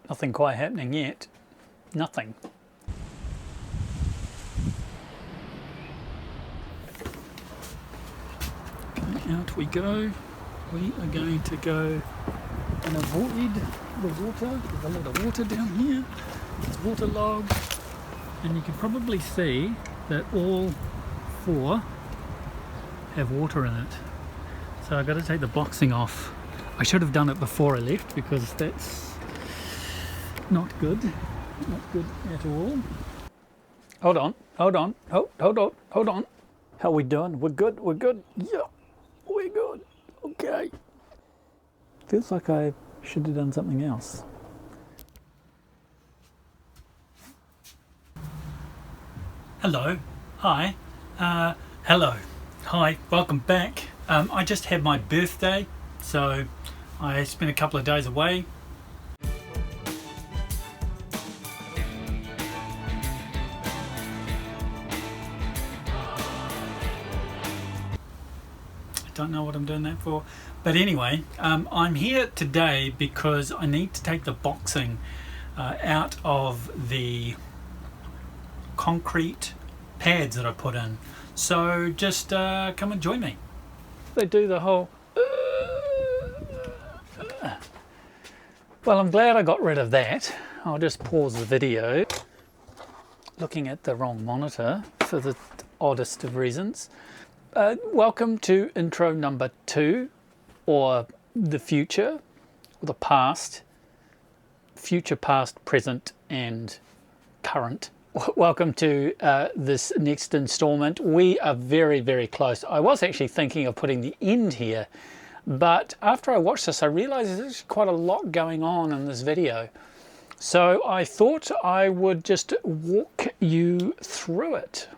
Nothing quite happening yet. Nothing. Okay, out we go. We are going to go and avoid the water. There's a lot of water down here. It's waterlogged. And you can probably see that all 4 have water in it. So I've got to take the boxing off. I should have done it before I left because that's not good. Not good at all. Hold on. Hold on. Hold on. How we doing? We're good. We're good. Yeah. We're good. Okay. Feels like I should have done something else. Hello. Hi. Hello. Hi. Welcome back. I just had my birthday, so I spent a couple of days away. Don't know what I'm doing that for, but anyway, I'm here today because I need to take the boxing out of the concrete pads that I put in. So just come and join me. They do the whole well, I'm glad I got rid of that. I'll just pause the video. Looking at the wrong monitor for the oddest of reasons. Welcome to intro number 2, or the future, or the past, future, past, present, and current. Welcome to this next installment. We are very, very close. I was actually thinking of putting the end here, but after I watched this, I realized there's quite a lot going on in this video. So I thought I would just walk you through it.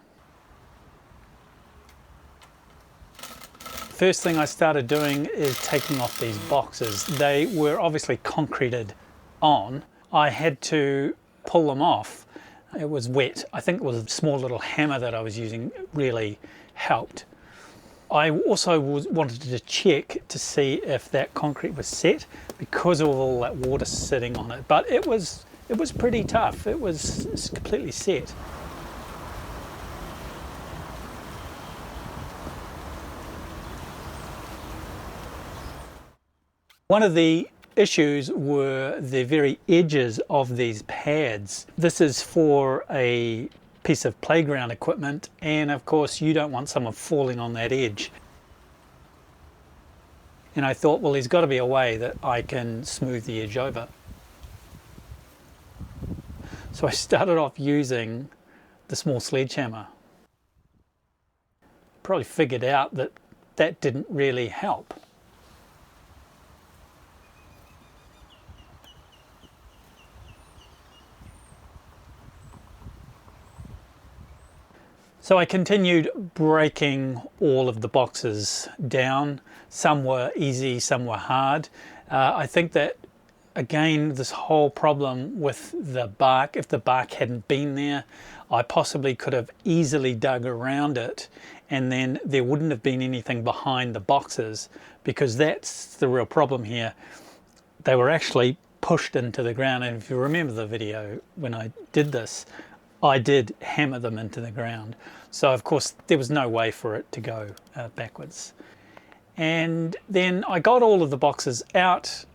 First thing I started doing is taking off these boxes. They were obviously concreted on. I had to pull them off. It was wet. I think it was a small little hammer that I was using really helped. I also wanted to check to see if that concrete was set because of all that water sitting on it. But it was pretty tough. It's completely set. One of the issues were the very edges of these pads. This is for a piece of playground equipment, and of course you don't want someone falling on that edge. And I thought, well, there's got to be a way that I can smooth the edge over. So I started off using the small sledgehammer. Probably figured out that that didn't really help. So I continued breaking all of the boxes down. Some were easy, some were hard. I think that, again, this whole problem with the bark, if the bark hadn't been there, I possibly could have easily dug around it, and then there wouldn't have been anything behind the boxes, because that's the real problem here. They were actually pushed into the ground, and if you remember the video when I did this, I did hammer them into the ground. So of course there was no way for it to go backwards. And then I got all of the boxes out.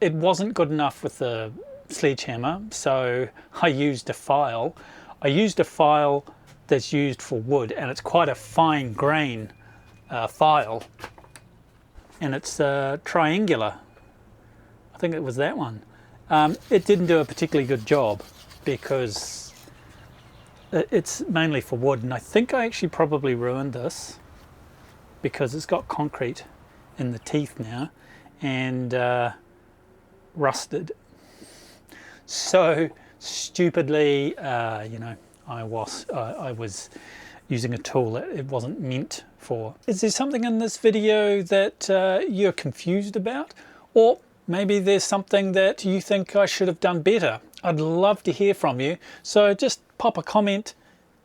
It wasn't good enough with the sledgehammer, so I used a file. I used a file that's used for wood, and it's quite a fine grain file, and it's triangular. I think it was that one. It didn't do a particularly good job because it's mainly for wood, and I think I actually probably ruined this because it's got concrete in the teeth now and rusted. So stupidly, you know, I was using a tool that it wasn't meant for. Is there something in this video that you're confused about? Or maybe there's something that you think I should have done better? I'd love to hear from you. So just pop a comment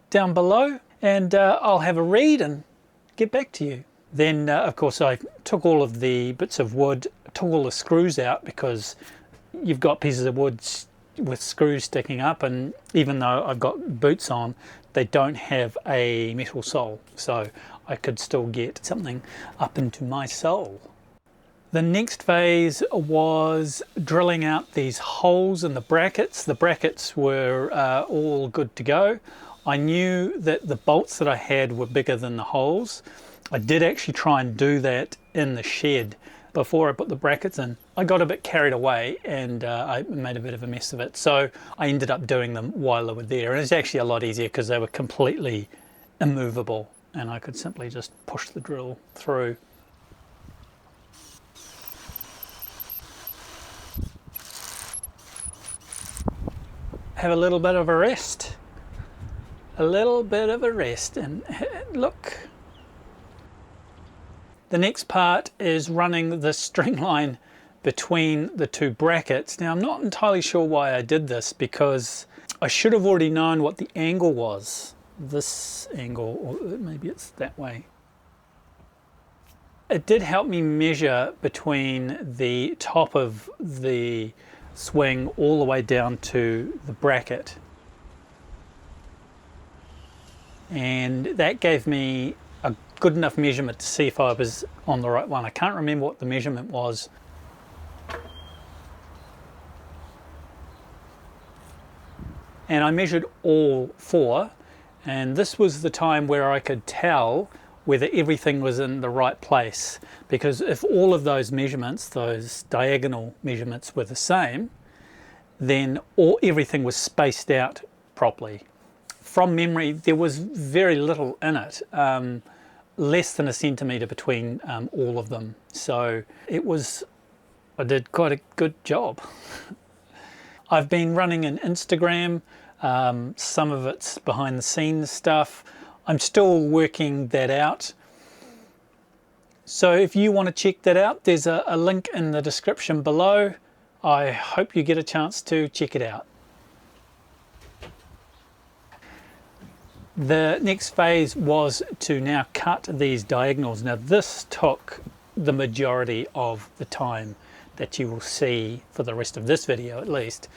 down below and I'll have a read and get back to you. Then of course I took all of the bits of wood, took all the screws out, because you've got pieces of wood with screws sticking up, and even though I've got boots on, they don't have a metal sole, so I could still get something up into my sole. The next phase was drilling out these holes in the brackets. The brackets were all good to go. I knew that the bolts that I had were bigger than the holes. I did actually try and do that in the shed before I put the brackets in. I got a bit carried away and I made a bit of a mess of it. So I ended up doing them while they were there. And it's actually a lot easier because they were completely immovable and I could simply just push the drill through. Have a little bit of a rest. A little bit of a rest, and look. The next part is running the string line between the two brackets. Now I'm not entirely sure why I did this, because I should have already known what the angle was. This angle, or maybe it's that way. It did help me measure between the top of the swing all the way down to the bracket, and that gave me a good enough measurement to see if I was on the right one. I can't remember what the measurement was, and I measured all four, and this was the time where I could tell whether everything was in the right place, because if all of those measurements, those diagonal measurements, were the same, then everything was spaced out properly. From memory, there was very little in it, less than a centimetre between all of them. So I did quite a good job. I've been running an Instagram, some of it's behind the scenes stuff. I'm still working that out. So if you want to check that out, there's a link in the description below. I hope you get a chance to check it out. The next phase was to now cut these diagonals. Now this took the majority of the time that you will see for the rest of this video at least.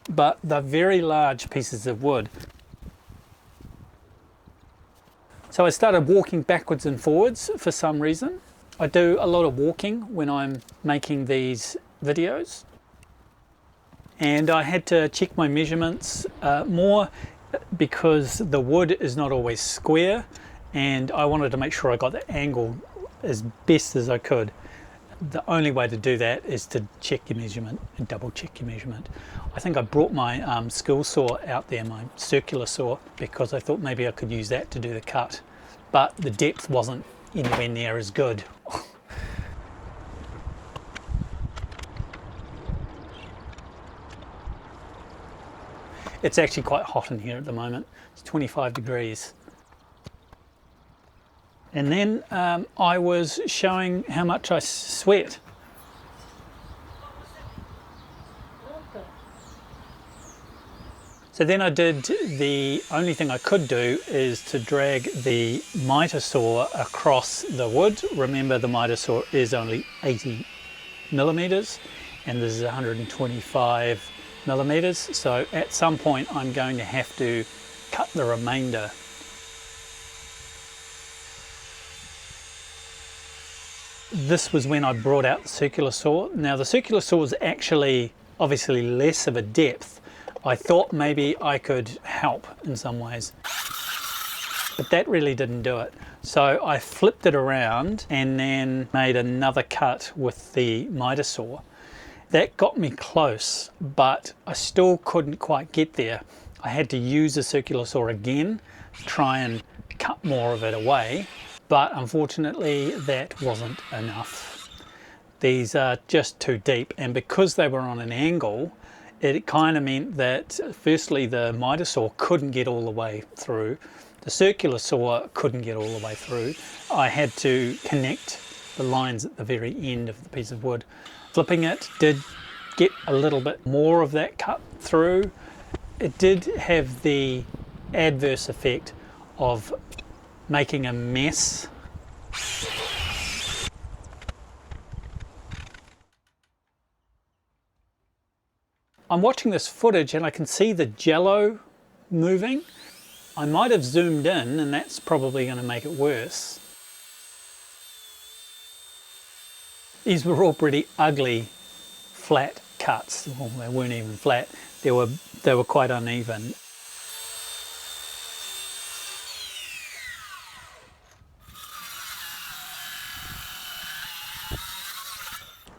But they're very large pieces of wood. So I started walking backwards and forwards for some reason. I do a lot of walking when I'm making these videos. And I had to check my measurements more because the wood is not always square, and I wanted to make sure I got the angle as best as I could. The only way to do that is to check your measurement and double check your measurement. I think I brought my skill saw out there, my circular saw, because I thought maybe I could use that to do the cut, but the depth wasn't anywhere near as good. It's actually quite hot in here at the moment. It's 25 degrees. And then I was showing how much I sweat. So then I did the only thing I could do is to drag the miter saw across the wood. Remember, the miter saw is only 80 millimeters and this is 125 millimeters. So at some point I'm going to have to cut the remainder. This was when I brought out the circular saw. Now the circular saw is actually obviously less of a depth. I thought maybe I could help in some ways, but that really didn't do it. So I flipped it around and then made another cut with the miter saw. That got me close, but I still couldn't quite get there. I had to use the circular saw again, try and cut more of it away, but unfortunately that wasn't enough. These are just too deep, and because they were on an angle, it kind of meant that firstly the miter saw couldn't get all the way through, the circular saw couldn't get all the way through. I had to connect the lines at the very end of the piece of wood. Flipping it did get a little bit more of that cut through. It did have the adverse effect of making a mess. I'm watching this footage and I can see the jello moving. I might have zoomed in and that's probably going to make it worse. These were all pretty ugly flat cuts. Well, they weren't even flat. They were quite uneven.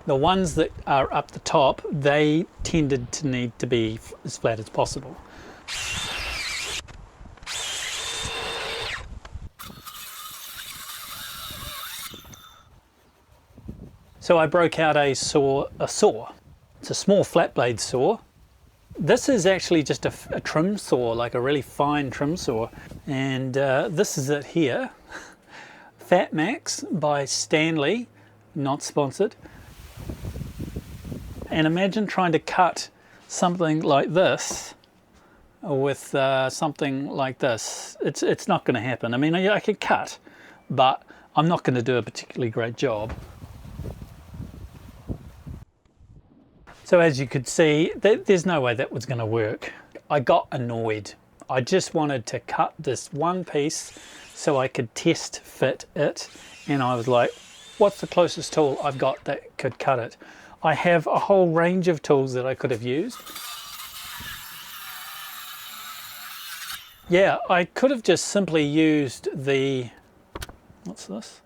The ones that are up the top, they tended to need to be as flat as possible. So I broke out a saw. It's a small flat blade saw. This is actually just a trim saw, like a really fine trim saw. And this is it here. Fat Max by Stanley, not sponsored. And imagine trying to cut something like this with something like this. It's not going to happen. I mean, I could cut, but I'm not going to do a particularly great job. So as you could see, there's no way that was going to work. I got annoyed. I just wanted to cut this one piece so I could test fit it. And I was like, what's the closest tool I've got that could cut it? I have a whole range of tools that I could have used. Yeah, I could have just simply used the, what's this?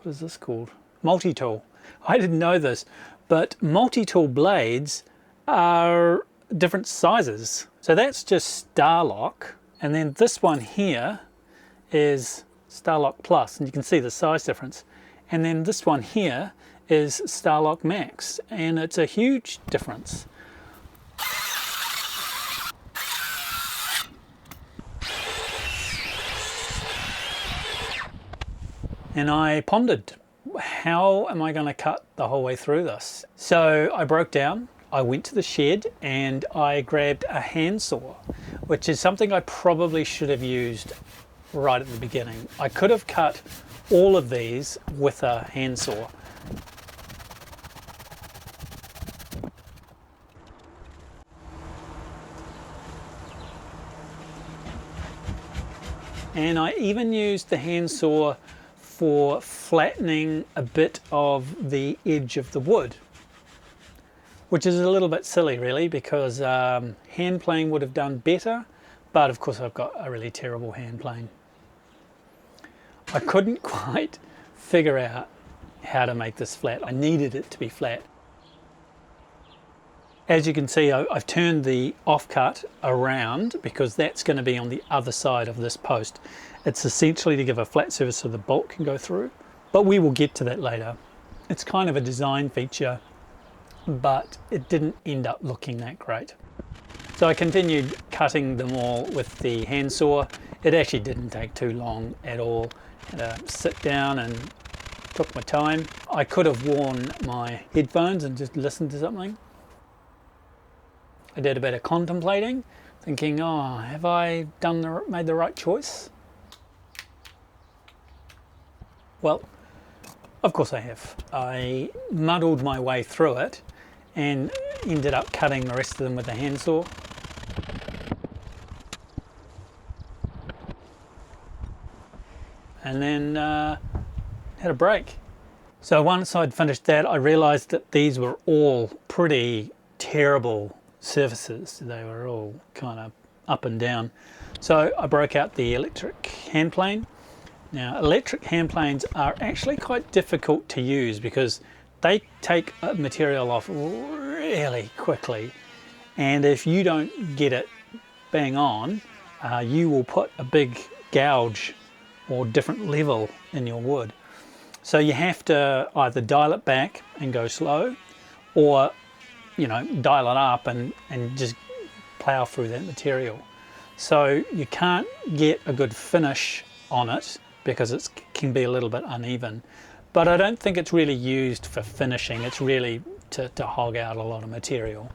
What is this called? Multi-tool. I didn't know this, but multi-tool blades are different sizes. So that's just Starlock, and then this one here is Starlock Plus, and you can see the size difference. And then this one here is Starlock Max, and it's a huge difference. And I pondered, how am I going to cut the whole way through this? So I broke down, I went to the shed and I grabbed a handsaw, which is something I probably should have used right at the beginning. I could have cut all of these with a handsaw. And I even used the handsaw for flattening a bit of the edge of the wood, which is a little bit silly really, because hand plane would have done better, but of course I've got a really terrible hand plane. I couldn't quite figure out how to make this flat. I needed it to be flat. As you can see, I've turned the offcut around because that's going to be on the other side of this post. It's essentially to give a flat surface so the bolt can go through, but we will get to that later. It's kind of a design feature, but it didn't end up looking that great. So I continued cutting them all with the handsaw. It actually didn't take too long at all. I had to sit down and took my time. I could have worn my headphones and just listened to something. I did a bit of contemplating, thinking, oh, have I made the right choice? Well, of course I have. I muddled my way through it and ended up cutting the rest of them with a handsaw. And then had a break. So once I'd finished that, I realized that these were all pretty terrible surfaces. They were all kind of up and down. So I broke out the electric hand plane. Now electric hand planes are actually quite difficult to use because they take material off really quickly, and if you don't get it bang on, you will put a big gouge or different level in your wood. So you have to either dial it back and go slow, or dial it up and just plow through that material. So you can't get a good finish on it because it can be a little bit uneven. But I don't think it's really used for finishing. It's really to hog out a lot of material.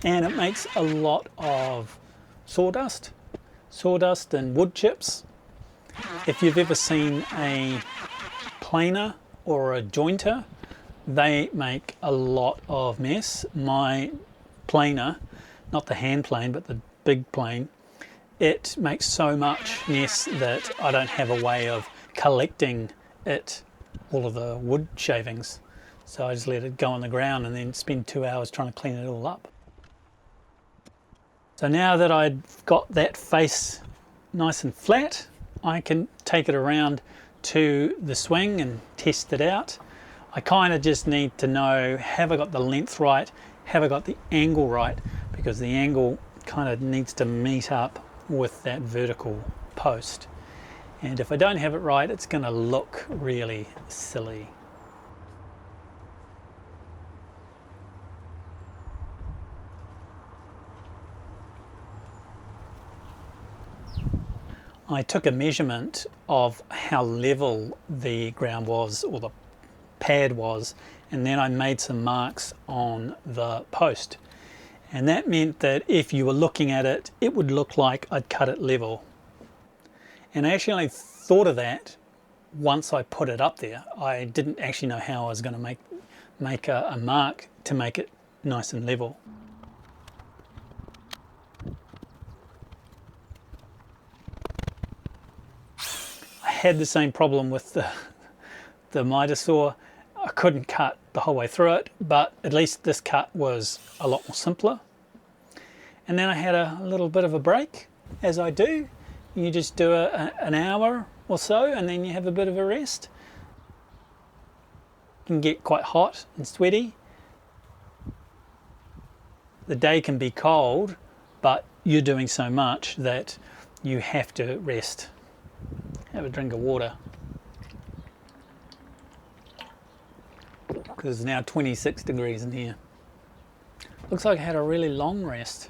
And it makes a lot of sawdust and wood chips. If you've ever seen a planer or a jointer, they make a lot of mess. My planer, not the hand plane but the big plane, it makes so much mess that I don't have a way of collecting it, all of the wood shavings. So I just let it go on the ground and then spend 2 hours trying to clean it all up. So now that I've got that face nice and flat, I can take it around to the swing and test it out. I kind of just need to know, have I got the length right, have I got the angle right, because the angle kind of needs to meet up with that vertical post. And if I don't have it right, it's going to look really silly. I took a measurement of how level the ground was, or the pad was, and then I made some marks on the post. And that meant that if you were looking at it, it would look like I'd cut it level. And I actually only thought of that once I put it up there. I didn't actually know how I was going to make a mark to make it nice and level. I had the same problem with the miter saw. I couldn't cut the whole way through it, but at least this cut was a lot more simpler. And then I had a little bit of a break, as I do. You just do an hour or so, and then you have a bit of a rest. It can get quite hot and sweaty. The day can be cold, but you're doing so much that you have to rest. Have a drink of water. Because it's now 26 degrees in here. Looks like I had a really long rest.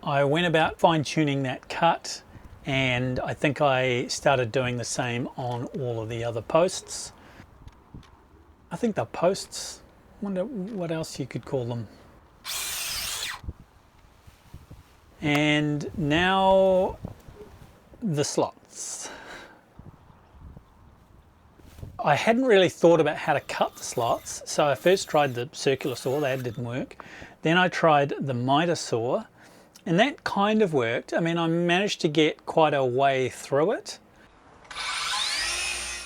I went about fine-tuning that cut, and I think I started doing the same on all of the other posts. I think the posts, I wonder what else you could call them. And now the slots. I hadn't really thought about how to cut the slots, so I first tried the circular saw. That didn't work. Then I tried the miter saw, and that kind of worked. I mean, I managed to get quite a way through it.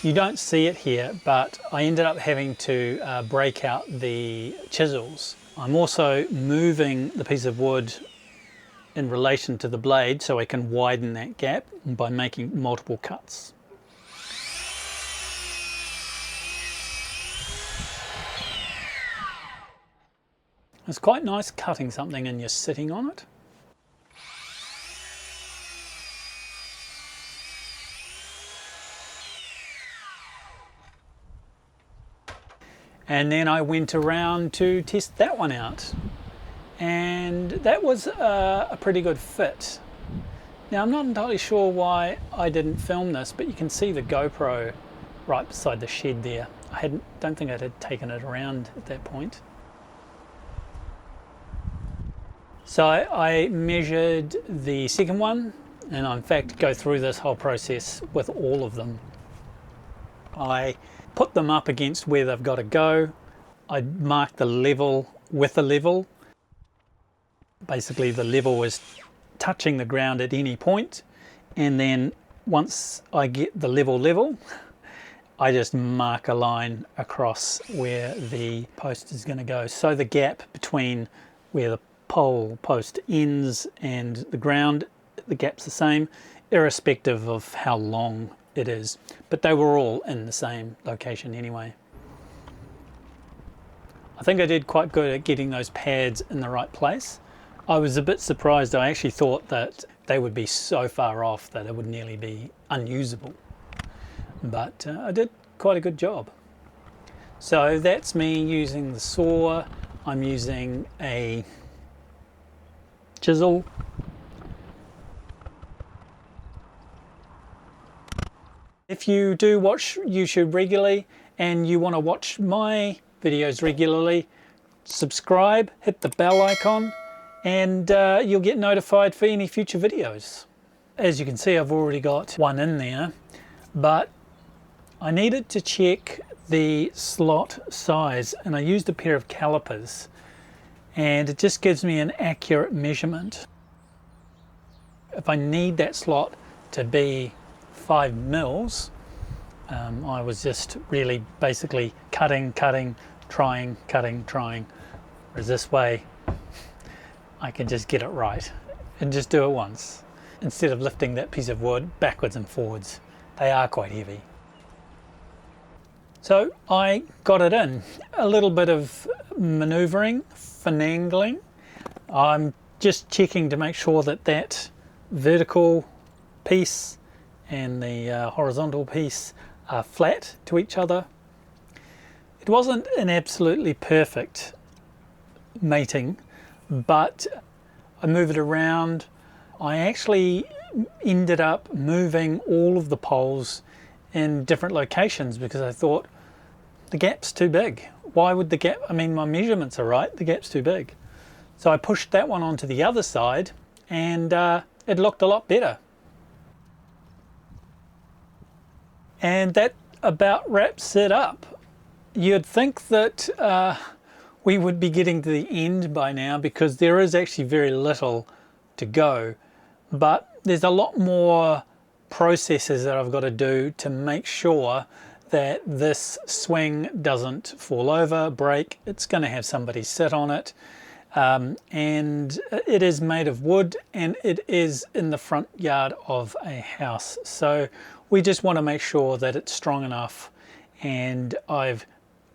You don't see it here, but I ended up having to break out the chisels. I'm also moving the piece of wood in relation to the blade so I can widen that gap by making multiple cuts. It's quite nice cutting something and you're sitting on it. And then I went around to test that one out, and that was a pretty good fit. Now I'm not entirely sure why I didn't film this, but you can see the GoPro right beside the shed there. Don't think I had taken it around at that point. So I measured the second one, and I in fact go through this whole process with all of them. I put them up against where they've got to go. I marked the level with a level. Basically the level was touching the ground at any point, and then once I get the level, I just mark a line across where the post is going to go. So the gap between where the pole post ends and the ground, the gap's the same, irrespective of how long it is, but they were all in the same location anyway. I think I did quite good at getting those pads in the right place. I was a bit surprised. I actually thought that they would be so far off that it would nearly be unusable, but I did quite a good job. So that's me using the saw. I'm using a chisel. If you do watch YouTube regularly and you want to watch my videos regularly, subscribe, hit the bell icon, and you'll get notified for any future videos. As you can see, I've already got one in there, but I needed to check the slot size, and I used a pair of calipers, and it just gives me an accurate measurement. If I need that slot to be 5 mils, I was just really basically cutting, trying, whereas this way I can just get it right and just do it once instead of lifting that piece of wood backwards and forwards. They are quite heavy. So I got it in. A little bit of maneuvering, finagling. I'm just checking to make sure that that vertical piece and the horizontal piece are flat to each other. It wasn't an absolutely perfect mating, but I move it around. I actually ended up moving all of the poles in different locations because I thought the gap's too big. Why would the gap, I mean, my measurements are right, the gap's too big. So I pushed that one onto the other side, and it looked a lot better. And that about wraps it up. You'd think that we would be getting to the end by now because there is actually very little to go, but there's a lot more processes that I've got to do to make sure that this swing doesn't fall over, break. It's going to have somebody sit on it, and it is made of wood, and it is in the front yard of a house, so we just want to make sure that it's strong enough, and I've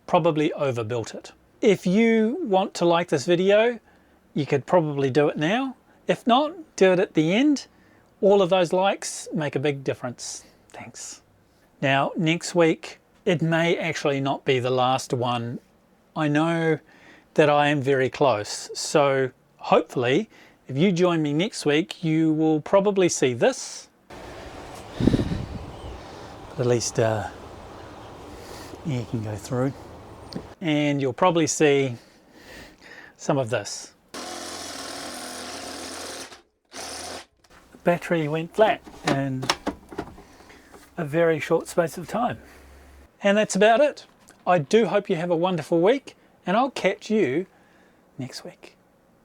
probably overbuilt it. If you want to like this video, you could probably do it now. If not, do it at the end. All of those likes make a big difference. Thanks. Now, next week, it may actually not be the last one. I know that I am very close. So hopefully, if you join me next week, you will probably see this. But at least air can go through. And you'll probably see some of this. Battery went flat in a very short space of time. And that's about it. I do hope you have a wonderful week, and I'll catch you next week.